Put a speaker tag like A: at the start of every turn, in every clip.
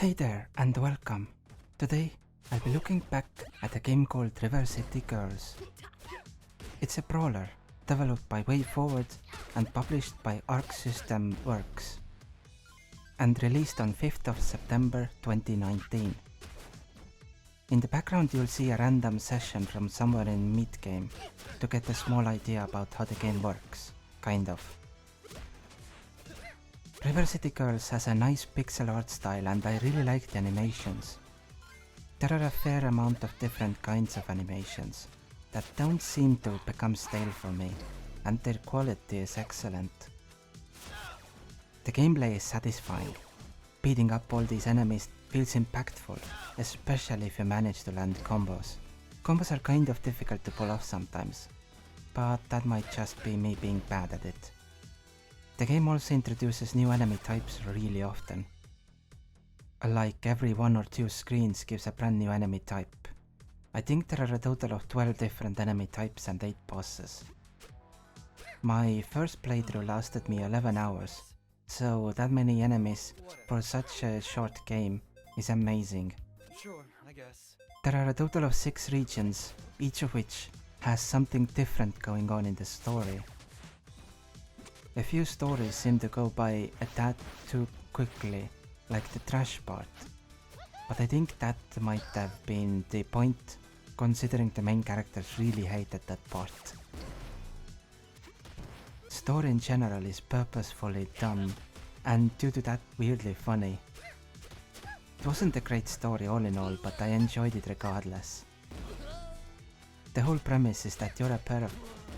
A: Hey there and welcome. Today I'll be looking back at a game called River City Girls. It's a brawler developed by WayForward and published by Arc System Works and released on 5th of September 2019. In the background you'll see a random session from somewhere in mid-game to get a small idea about how the game works, kind of. River City Girls has a nice pixel art style and I really like the animations. There are a fair amount of different kinds of animations that don't seem to become stale for me, and their quality is excellent. The gameplay is satisfying. Beating up all these enemies feels impactful, especially if you manage to land combos. Combos are kind of difficult to pull off sometimes, but that might just be me being bad at it. The game also introduces new enemy types really often. Like every 1 or 2 screens gives a brand new enemy type. I think there are a total of 12 different enemy types and 8 bosses. My first playthrough lasted me 11 hours, so that many enemies for such a short game is amazing.
B: Sure, I guess.
A: There are a total of 6 regions, each of which has something different going on in the story. A few stories seem to go by a tad too quickly, like the trash part, but I think that might have been the point, considering the main characters really hated that part. Story in general is purposefully done, and due to that weirdly funny. It wasn't a great story all in all, but I enjoyed it regardless. The whole premise is that you're a pair of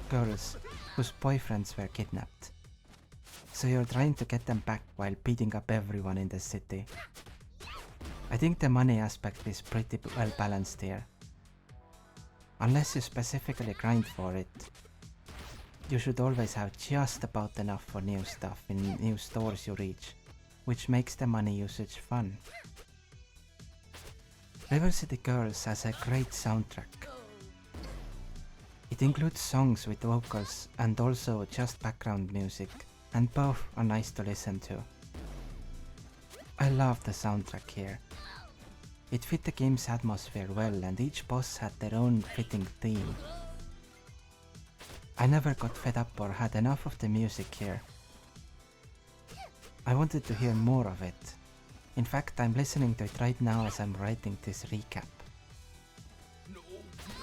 A: girls whose boyfriends were kidnapped. So you're trying to get them back while beating up everyone in the city. I think the money aspect is pretty well balanced here. Unless you specifically grind for it, you should always have just about enough for new stuff in new stores you reach, which makes the money usage fun. River City Girls has a great soundtrack. It includes songs with vocals and also just background music, and both are nice to listen to. I love the soundtrack here. It fit the game's atmosphere well and each boss had their own fitting theme. I never got fed up or had enough of the music here. I wanted to hear more of it. In fact, I'm listening to it right now as I'm writing this recap.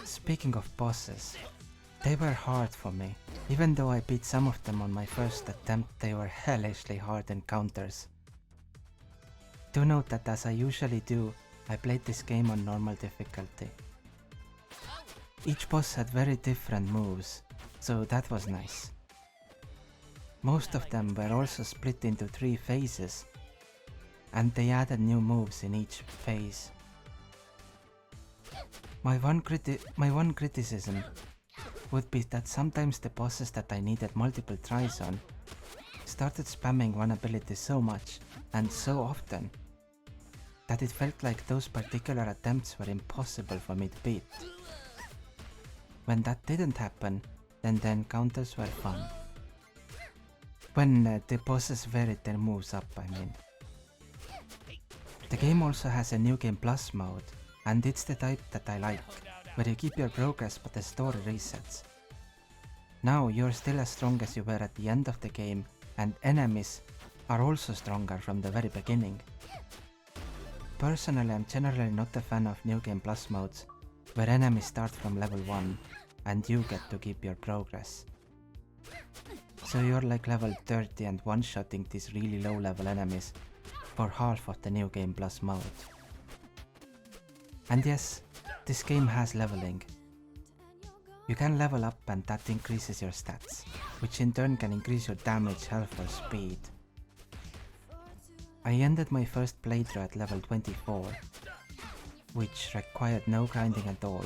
A: Speaking of bosses, they were hard for me. Even though I beat some of them on my first attempt, they were hellishly hard encounters. Do note that as I usually do, I played this game on normal difficulty. Each boss had very different moves, so that was nice. Most of them were also split into 3 phases, and they added new moves in each phase. My one criticism would be that sometimes the bosses that I needed multiple tries on started spamming one ability so much and so often that it felt like those particular attempts were impossible for me to beat. When that didn't happen, then the encounters were fun. When the bosses varied their moves up, I mean. The game also has a New Game Plus mode, and it's the type that I like, where you keep your progress but the story resets. Now you're still as strong as you were at the end of the game, and enemies are also stronger from the very beginning. Personally, I'm generally not a fan of New Game Plus modes, where enemies start from level 1 and you get to keep your progress. So you're like level 30 and one-shotting these really low level enemies for half of the New Game Plus mode. And yes, this game has leveling. You can level up and that increases your stats, which in turn can increase your damage, health or speed. I ended my first playthrough at level 24, which required no grinding at all.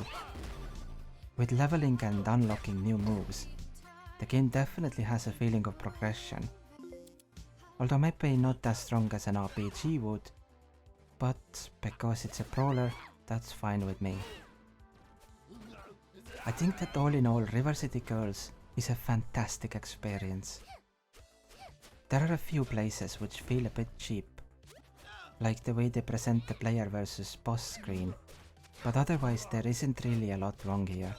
A: With leveling and unlocking new moves, the game definitely has a feeling of progression. Although maybe not as strong as an RPG would, but because it's a brawler, that's fine with me. I think that all in all, River City Girls is a fantastic experience. There are a few places which feel a bit cheap, like the way they present the player versus boss screen, but otherwise there isn't really a lot wrong here.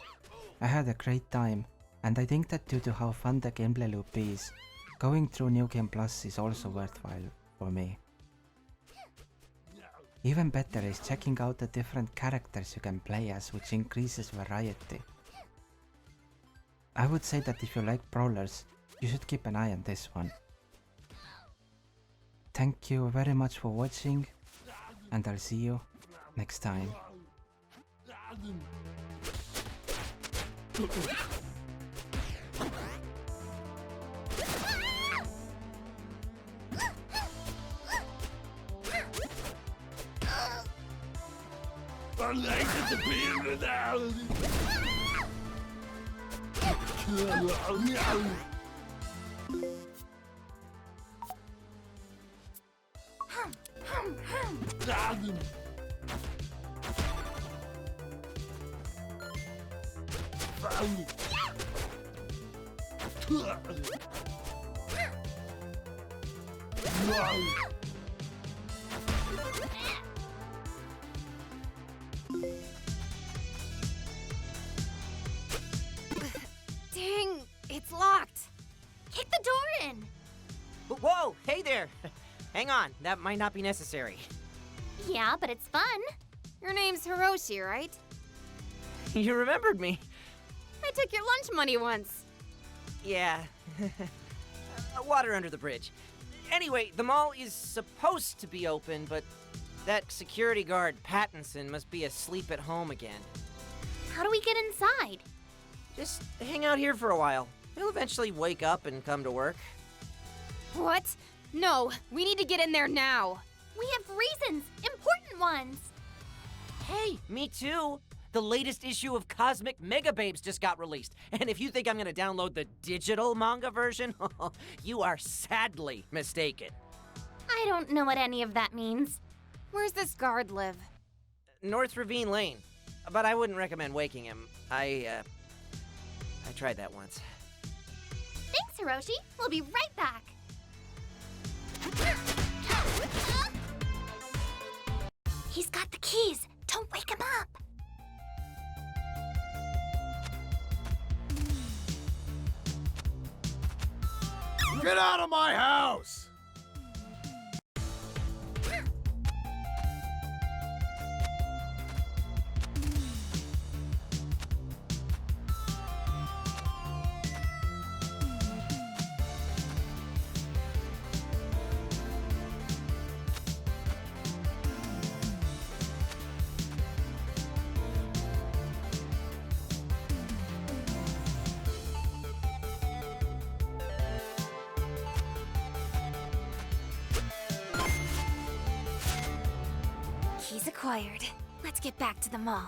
A: I had a great time, and I think that due to how fun the gameplay loop is, going through New Game Plus is also worthwhile for me. Even better is checking out the different characters you can play as, which increases variety. I would say that if you like brawlers, you should keep an eye on this one. Thank you very much for watching, and I'll see you next time.
B: Dang, it's locked. Kick the door in.
C: Whoa, hey there. Hang on, that might not be necessary.
B: Yeah, but it's fun. Your name's Hiroshi, right?
C: You remembered me.
B: I took your lunch money once.
C: Yeah. Water under the bridge. Anyway, the mall is supposed to be open, but that security guard, Pattinson, must be asleep at home again.
B: How do we get inside?
C: Just hang out here for a while. He'll eventually wake up and come to work.
B: What? No, we need to get in there now. We have reasons, important ones.
C: Hey, me too. The latest issue of Cosmic Mega Babes just got released. And if you think I'm gonna download the digital manga version, you are sadly mistaken.
B: I don't know what any of that means. Where's this guard live?
C: North Ravine Lane. But I wouldn't recommend waking him. I tried that once.
B: Thanks, Hiroshi. We'll be right back. He's got the keys. Don't wake him up.
D: Get out of my house!
B: Keys acquired. Let's get back to the mall.